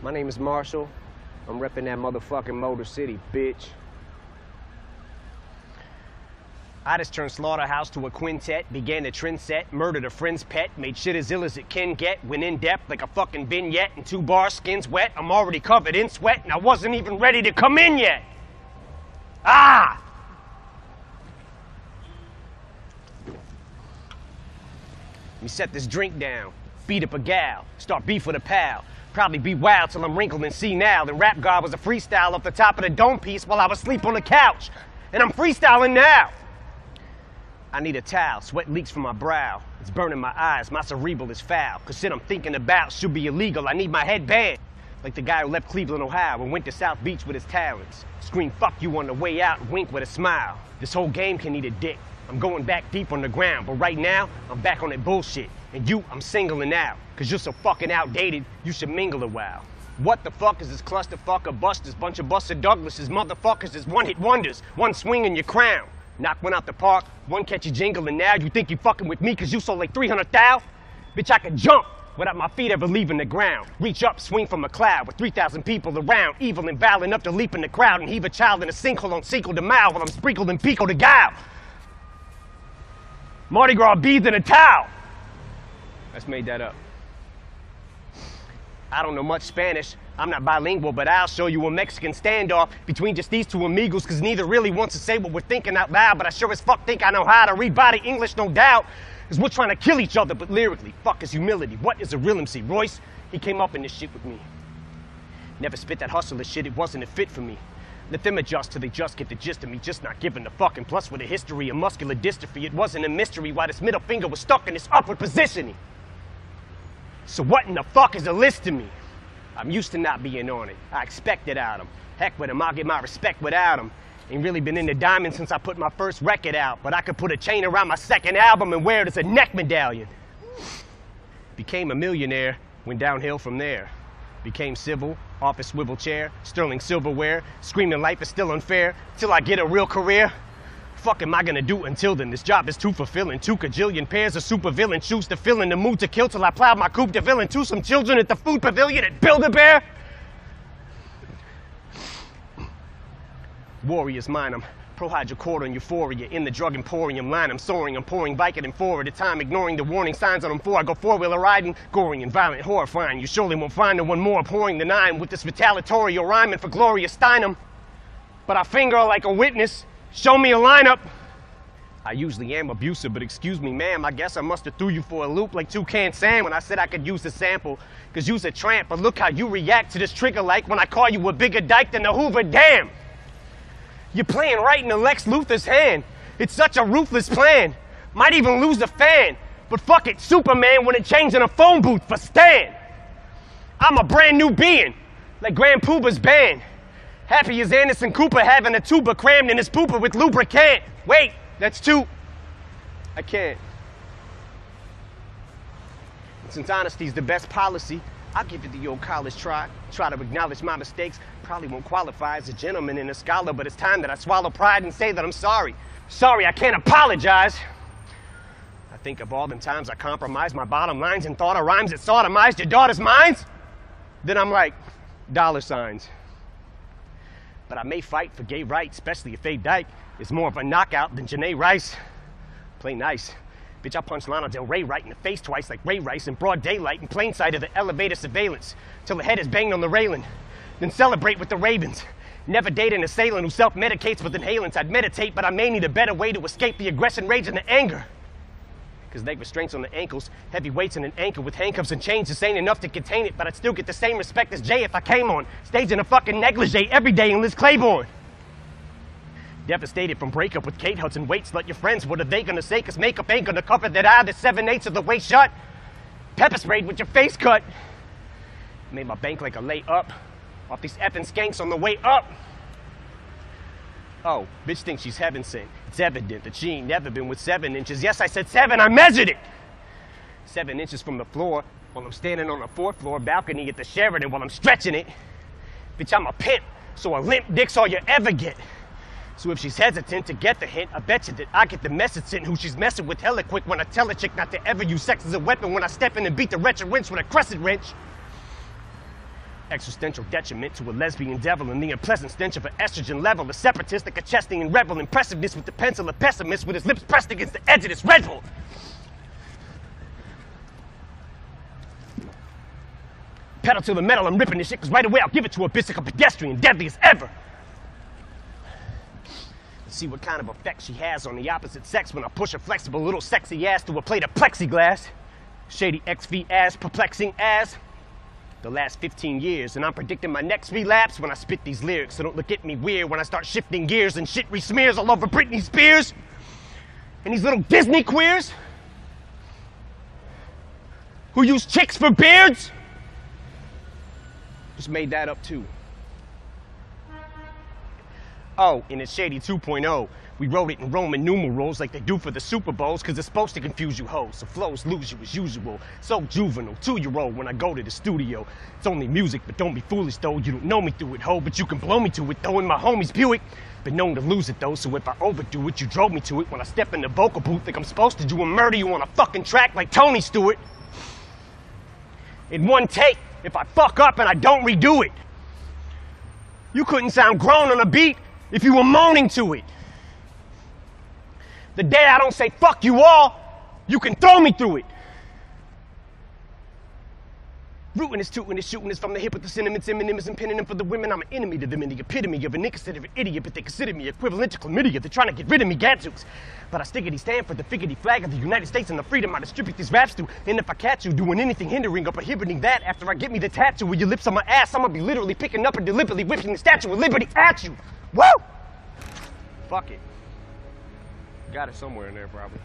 My name is Marshall. I'm repping that motherfucking Motor City, bitch. I just turned Slaughterhouse to a quintet, began a trend set, murdered a friend's pet, made shit as ill as it can get, went in depth like a fucking vignette, and 2 bars, skin's wet, I'm already covered in sweat, and I wasn't even ready to come in yet. Ah! Let me set this drink down, beat up a gal, start beef with a pal. Probably be wild till I'm wrinkled and senile. And Rap God was a freestyle off the top of the dome piece while I was asleep on the couch. And I'm freestyling now. I need a towel, sweat leaks from my brow. It's burning my eyes, my cerebral is foul. Cause shit I'm thinking about should be illegal. I need my headband. Like the guy who left Cleveland, Ohio and went to South Beach with his talents. Scream fuck you on the way out, wink with a smile. This whole game can eat a dick. I'm going back deep on the ground, but right now, I'm back on that bullshit. And you, I'm singling out. Cause you're so fucking outdated, you should mingle a while. What the fuck is this clusterfuck of busters? Bunch of busted Douglases, motherfuckers is one-hit wonders. One swing in your crown. Knock one out the park, one catch you jingling now. You think you fucking with me cause you sold like 300 thou? Bitch, I can jump without my feet ever leaving the ground. Reach up, swing from a cloud with 3,000 people around. Evil and vile enough to leap in the crowd and heave a child in a sinkhole on Cinco de Mayo while I'm sprinkled in Pico de Gallo. Mardi Gras beads in a towel. Let's made that up. I don't know much Spanish. I'm not bilingual, but I'll show you a Mexican standoff between just these two amigos, cause neither really wants to say what we're thinking out loud, but I sure as fuck think I know how to read body English, no doubt. Cause we're trying to kill each other, but lyrically, fuck is humility. What is a real MC? Royce, he came up in this shit with me. Never spit that hustler shit, it wasn't a fit for me. Let them adjust till they just get the gist of me, just not giving a fuck. And plus with a history of muscular dystrophy, it wasn't a mystery why this middle finger was stuck in this upward positioning. So what in the fuck is a list to me? I'm used to not being on it. I expect it out of him. Heck with him, I'll get my respect without him. Ain't really been into diamonds since I put my first record out, but I could put a chain around my second album and wear it as a neck medallion. Became a millionaire, went downhill from there. Became civil, office swivel chair, sterling silverware, screaming life is still unfair, till I get a real career. Fuck am I gonna do until then? This job is too fulfilling. 2 kajillion pairs of supervillain shoes to fill in the mood to kill till I plow my coupe de villain to some children at the food pavilion at Build-A-Bear. Warriors mine, I'm pro-hydrocodone euphoria in the drug emporium line. I'm soaring, I'm pouring Vicodin 4 at a time, ignoring the warning signs on them 4. I go 4-wheeler riding, goring and violent, horrifying. You surely won't find no one more abhorring than I am with this retaliatory rhyming for Gloria Steinem. But I finger her like a witness. Show me a lineup. I usually am abusive, but excuse me, ma'am, I guess I must have threw you for a loop like Toucan Sam when I said I could use the sample. Cause you's a tramp, but look how you react to this trigger like when I call you a bigger dyke than the Hoover Dam. You're playing right into Lex Luthor's hand. It's such a ruthless plan. Might even lose the fan. But fuck it, Superman wouldn't change in a phone booth for Stan. I'm a brand new being, like Grand Pooba's band. Happy as Anderson Cooper having a tuba crammed in his pooper with lubricant. Wait, that's 2. I can't. And since honesty's the best policy, I'll give it the old college try. Try to acknowledge my mistakes. Probably won't qualify as a gentleman and a scholar, but it's time that I swallow pride and say that I'm sorry. Sorry, I can't apologize. I think of all the times I compromised my bottom lines and thought of rhymes that sodomized your daughter's minds. Then I'm like, $signs. But I may fight for gay rights, especially if Faye Dyke is more of a knockout than Janae Rice. Play nice. Bitch, I punched Lana Del Rey right in the face twice like Ray Rice in broad daylight in plain sight of the elevator surveillance till the head is banged on the railing. Then celebrate with the Ravens. Never date an assailant who self-medicates with inhalants. I'd meditate, but I may need a better way to escape the aggression, rage, and the anger. Cause leg restraints on the ankles, heavy weights in an ankle with handcuffs and chains just ain't enough to contain it, but I'd still get the same respect as Jay if I came on stage in a fucking negligee every day in Liz Claiborne. Devastated from breakup with Kate Hudson. Wait, slut, your friends, what are they gonna say? Cause makeup ain't gonna cover that eye that's 7/8 of the way shut. Pepper sprayed with your face cut. Made my bank like a lay up off these effing skanks on the way up. Oh, bitch thinks she's heaven sent. It's evident that she ain't never been with 7 inches. Yes, I said 7, I measured it. 7 inches from the floor while I'm standing on a 4th floor balcony at the Sheraton while I'm stretching it. Bitch, I'm a pimp, so a limp dick's all you ever get. So if she's hesitant to get the hint, I bet you that I get the message sent who she's messing with hella quick when I tell a chick not to ever use sex as a weapon when I step in and beat the wretched winch with a crescent wrench. existential detriment to a lesbian devil and the unpleasant stench of an estrogen level. A separatist, like a chesting and rebel, impressiveness with the pencil, a pessimist with his lips pressed against the edge of this Red Bull. Pedal to the metal, I'm ripping this shit, cause right away I'll give it to a bitch like a pedestrian, deadly as ever. Let's see what kind of effect she has on the opposite sex when I push a flexible little sexy ass to a plate of plexiglass. Shady XV ass, perplexing ass. The last 15 years, and I'm predicting my next relapse when I spit these lyrics, so don't look at me weird when I start shifting gears and shit re-smears all over Britney Spears. And these little Disney queers who use chicks for beards. Just made that up too. Oh, and it's Shady 2.0. We wrote it in Roman numerals like they do for the Super Bowls, cause it's supposed to confuse you hoes, so flows lose you as usual. So juvenile, 2-year-old when I go to the studio. It's only music, but don't be foolish though. You don't know me through it, ho, but you can blow me to it though in my homie's Buick. Been known to lose it though, so if I overdo it, you drove me to it. When I step in the vocal booth like I'm supposed to do and murder you on a fucking track like Tony Stewart. In one take, if I fuck up and I don't redo it. You couldn't sound grown on a beat if you were moaning to it. The day I don't say fuck you all, you can throw me through it. Rootin' is tootin' is shootin' is from the hip with the sentiments, Eminem is pinning them for the women. I'm an enemy to them and the epitome of an inconsiderate idiot, but they consider me equivalent to chlamydia. They're trying to get rid of me, gadzooks. But I stickity stand for the figgity flag of the United States and the freedom I distribute these raps to. And if I catch you doing anything hindering or prohibiting that, after I get me the tattoo with your lips on my ass, I'ma be literally picking up and deliberately whipping the Statue of Liberty at you. Woo! Fuck it. Got it somewhere in there, probably.